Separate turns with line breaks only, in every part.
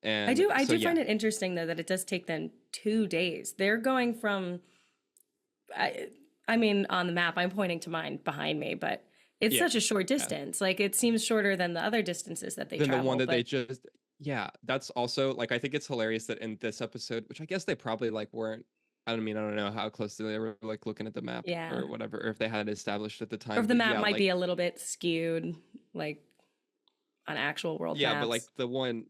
I
And
do I
so
do
yeah,
find it interesting though that it does take them 2 days. They're going from I, I mean, on the map, I'm pointing to mine behind me, but it's
yeah.
such a short distance. Like it seems shorter than the other distances that they
Then the one
travel,
that they
but
just, yeah, that's also like, I think it's hilarious that in this episode, which I guess they probably like weren't, I don't know how closely they were like looking at the map
yeah.
or whatever, or if they had it established at the
Or
time,
if the
but
map
yeah,
might be
like,
a little bit skewed, like on actual world
yeah, but
maps.
like the one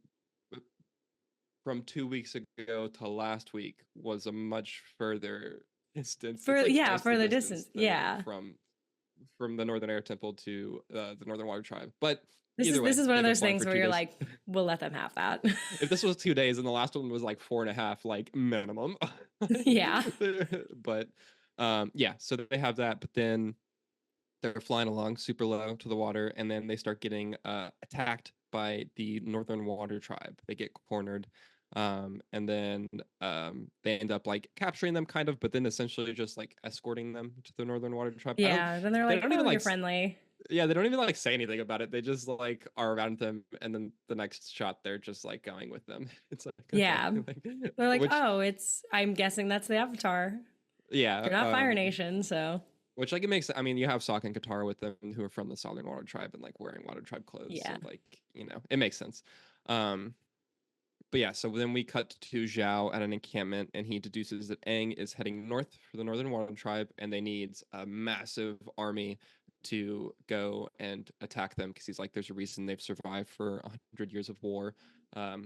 from 2 weeks ago to last week was a much further distance. It's like
Yeah,
twice the
further distance.
distance than
Yeah.
from the Northern Air Temple to the Northern Water Tribe. But
This is
either way,
this is one of
they've been
those
flying
things
for
where
two
you're
days.
like, we'll let them have that.
If this was 2 days and the last one was like 4.5, like minimum.
Yeah.
But yeah, so they have that, but then they're flying along super low to the water, and then they start getting attacked by the Northern Water Tribe. They get cornered. And then they end up like capturing them kind of, but then essentially just like escorting them to the Northern Water Tribe. I don't
Yeah. Then they're
they
like,
don't
oh,
even
you're
like
friendly.
yeah, they don't even like say anything about it. They just like are around them, and then the next shot they're just like going with them. It's like okay,
Yeah.
like,
They're like,
which
oh, I'm guessing that's the Avatar.
yeah,
They're not Fire Nation, so
which like it makes. I mean, you have Sokka and Katara with them who are from the Southern Water Tribe and like wearing Water Tribe clothes,
yeah.
so like it makes sense. Um, but yeah, so then we cut to Zhao at an encampment, and he deduces that Aang is heading north for the Northern Water Tribe, and they need a massive army to go and attack them because he's like, there's a reason they've survived for 100 years of war.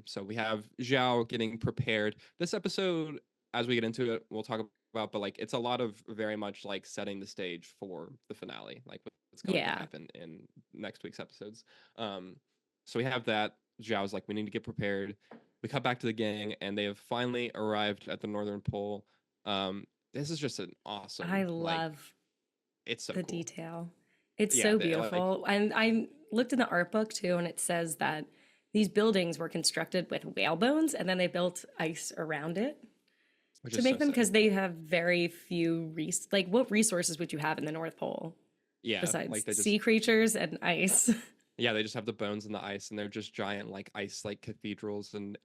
So we have Zhao getting prepared. This episode, as we get into it, we'll talk about, but like it's a lot of very much like setting the stage for the finale, like what's going to
Yeah.
happen in next week's episodes. Um, so we have that. Zhao's like, we need to get prepared. We cut back to the gang, and they have finally arrived at the Northern Pole. This is just an
I
awesome, like,
love
it's so
the
cool.
detail. It's
Yeah,
so
they, like,
beautiful. And I looked in the art book too, and it says that these buildings were constructed with whale bones and then they built ice around it
which
to
is
make
so
them
sick.
because they have very few like what resources would you have in the North Pole
Yeah,
besides
like they just,
sea creatures and ice?
yeah, they just have the bones and the ice, and they're just giant, like, ice, like cathedrals and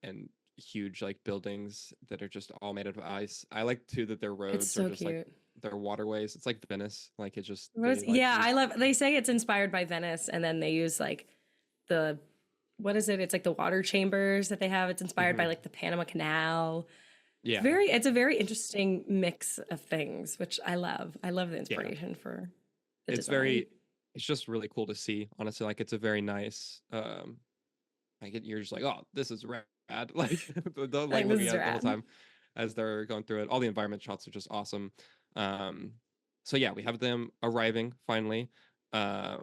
huge, like, buildings that are just all made out of ice. I like too that their
It's
roads are
so
just like
cute.
their waterways. It's like Venice. Like, it just, they like
Yeah, I
use,
love they say it's inspired by Venice and then they use like the what is it? It's like the water chambers that they have. It's inspired by
mhm.
like the Panama Canal.
Yeah,
It's a very interesting mix of things, which I love. I love the
yeah.
inspiration for the
It's
design.
very, it's just really cool to see, honestly. Like, it's a very nice, like you're just like, oh, this is rad. Like like
Like this
looking
is
at it the whole
rad.
time as they're going through it. All the environment shots are just awesome. Um, so yeah, we have them arriving finally.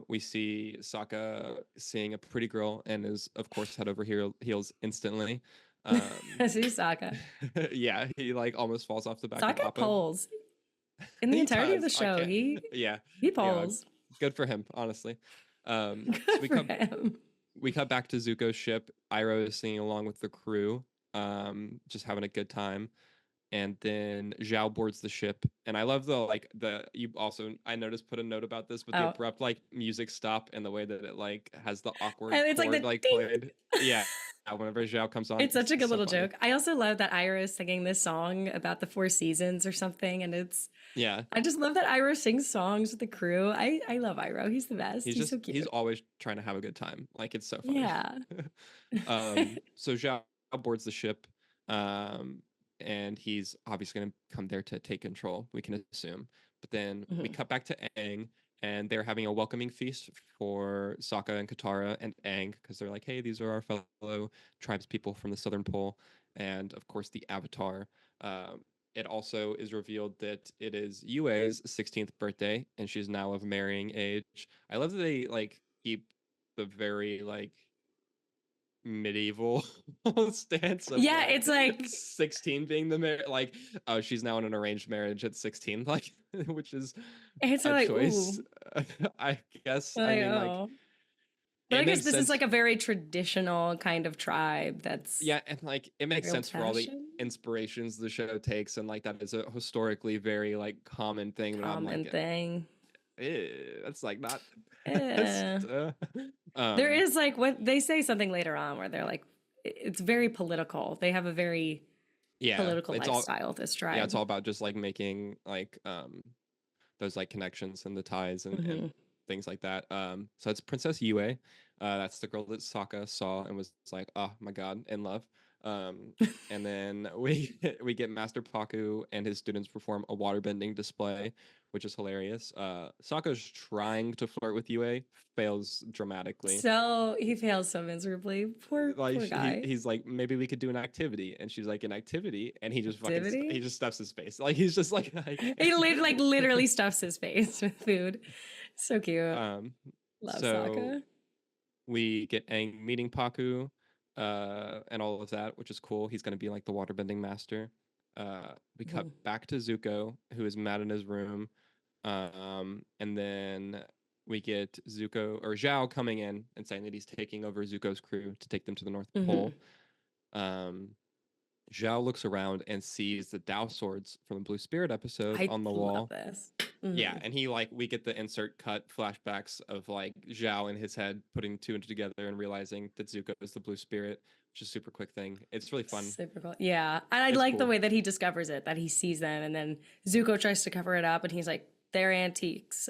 We see Sokka seeing a pretty girl and is of course head over heels instantly. Um,
Susaka.
yeah, he like almost falls off the back of
Sokka
Appa.
poles in the
He
entirety of the
does. I
show.
can't. Yeah,
He
yeah.
poles.
Good for him, honestly. So
Good for him.
we cut back to Zuko's ship. Iroh is singing along with the crew, just having a good time. And then Zhao boards the ship. And I love the like the you also I noticed put a note about this, but the
Oh,
abrupt like music stop and the way that it like has the awkward
and it's like
chord
the
like
ding.
played. Yeah. Whenever Zhao comes on,
It's such
it's
a good
so
little
funny.
joke. I also love that Ira is singing this song about the Four Seasons or something, and
Yeah.
I just love that Ira sings songs with the crew. I love Ira. He's the best. He's so
He's
cute.
always trying to have a good time. Like it's so funny.
Yeah.
So Zhao boards the ship. Um, and he's obviously going to come there to take control, we can assume. But then we
Mhm.
cut back to Aang, and they're having a welcoming feast for Sokka and Katara and Aang because they're like, hey, these are our fellow tribes people from the Southern Pole, and of course the Avatar. It also is revealed that it is Yue's 16th birthday, and she's now of marrying age. I love that they like keep the very like medieval stance of
Yeah,
like
it's like
16 being the like, oh, she's now in an arranged marriage at 16, like, which is
it's
a
like
choice.
ooh,
I guess, I
like
mean, like,
oh. But
it
I guess
makes
this is
sense.
like a very traditional kind of tribe that's
Yeah, and like it makes
very old
sense for all the
fashioned,
inspirations the show takes, and like that is a historically very like common thing, but I'm
common
like,
thing.
that's like not the best.
Eh. There
Um
is like what they say something later on where they're like, it's very political. They have a very
Yeah,
political
it's all
lifestyle, this
yeah, it's
tribe.
all about just like making like those like connections and the ties and
Hmm.
things like that. So it's Princess Yue. That's the girl that Sokka saw and was like, oh my god, in love. Um, and then we we get Master Paku and his students perform a waterbending display, which is hilarious. Sokka's trying to flirt with Yue, fails dramatically.
So he fails so miserably.
Like
Poor guy.
he's like, maybe we could do an activity, and she's like, an activity, and he just fucking he
Activity.
just stuffs his face. Like he's just like I
He
can't.
like literally stuffs his face with food. So cute.
um,
Love
so
Sokka.
we get Aang meeting Paku, and all of that, which is cool. He's going to be like the waterbending master. We cut
Mhm.
back to Zuko, who is mad in his room, and then we get Zuko or Zhao coming in and saying that he's taking over Zuko's crew to take them to the North
Mhm.
Pole. Um, Zhao looks around and sees the Tao swords from the Blue Spirit episode
I
on the
love
wall.
this.
Yeah,
Mhm.
and he like we get the insert cut flashbacks of like Zhao in his head putting two and two together and realizing that Zuko is the Blue Spirit, which is a super quick thing. It's really fun.
Super cool. Yeah. And I
It's
like the
cool.
way that he discovers it, that he sees them and then Zuko tries to cover it up and he's like, they're antiques.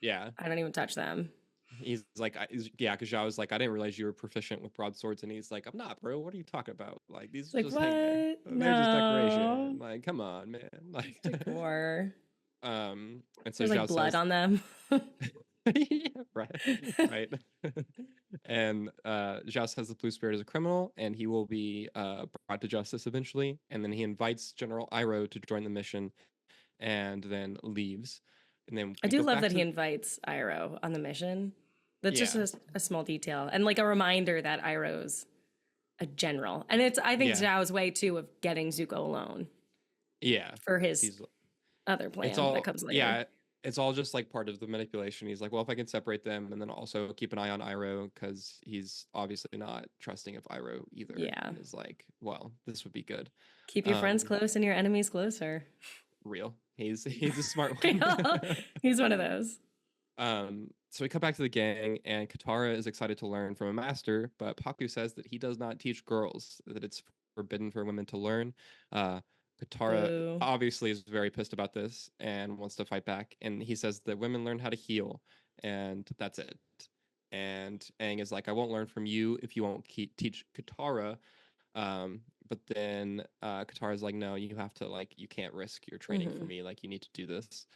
Yeah,
I don't even touch them.
he's like, yeah, because Zhao is like, I didn't realize you were proficient with broadswords, and he's like, I'm not, bro. What are you talking about? Like these
It's like,
just hang there.
what?
They're just decoration.
No.
Like, come on, man. Like,
Decor.
and so
There's like
Zhao
blood
says,
on them.
yeah, right, right. And Zhao says the Blue Spirit is a criminal, and he will be brought to justice eventually. And then he invites General Iroh to join the mission, and then leaves. And then
I
we
do
go
love
back
that he
to
invites Iroh on the mission. That's just
yeah,
a small detail and like a reminder that Iroh's a general. And it's, I think,
yeah,
Zhao's way too of getting Zuko alone
yeah.
for his
He's
other
it's
plan that
all
comes later.
yeah. It's all just like part of the manipulation. He's like, well, if I can separate them, and then also keep an eye on Iroh, because he's obviously not trusting of Iroh either.
Yeah.
And is like, well, this would be good.
Keep your friends
Um,
close and your enemies closer.
real. He's a smart one.
He's one of those.
So we come back to the gang, and Katara is excited to learn from a master, but Paku says that he does not teach girls, that it's forbidden for women to learn. Uh, Katara
Boo.
obviously is very pissed about this and wants to fight back, and he says that women learn how to heal, and that's it. And Aang is like, I won't learn from you if you won't teach Katara. But then Katara's like, no, you have to, like, you can't risk your training for
Hmm.
me. Like, you need to do this.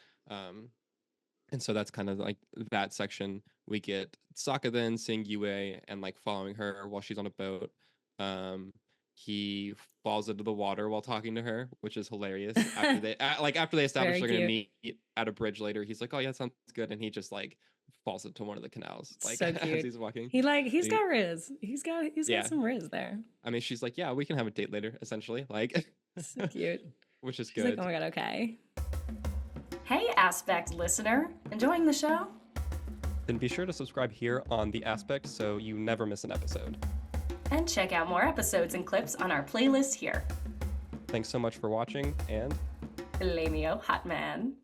And so that's kind of like that section. We get Sokka then seeing Yue and like following her while she's on a boat. Um, he falls into the water while talking to her, which is hilarious. After they establish
Very
they're gonna
cute.
meet at a bridge later, he's like, "Oh yeah, sounds good," and he just like falls into one of the canals like
So
as
cute.
he's walking.
He's
He-
got riz. He's got
yeah,
some riz there.
I mean, she's like, "Yeah, we can have a date later," essentially, like,
So cute.
which is
He's like,
good.
oh my god, okay. Hey, Aspect listener. Enjoying the show?
Then be sure to subscribe here on The Aspect so you never miss an episode.
And check out more episodes and clips on our playlist here.
Thanks so much for watching, and
Lamio Hot Man.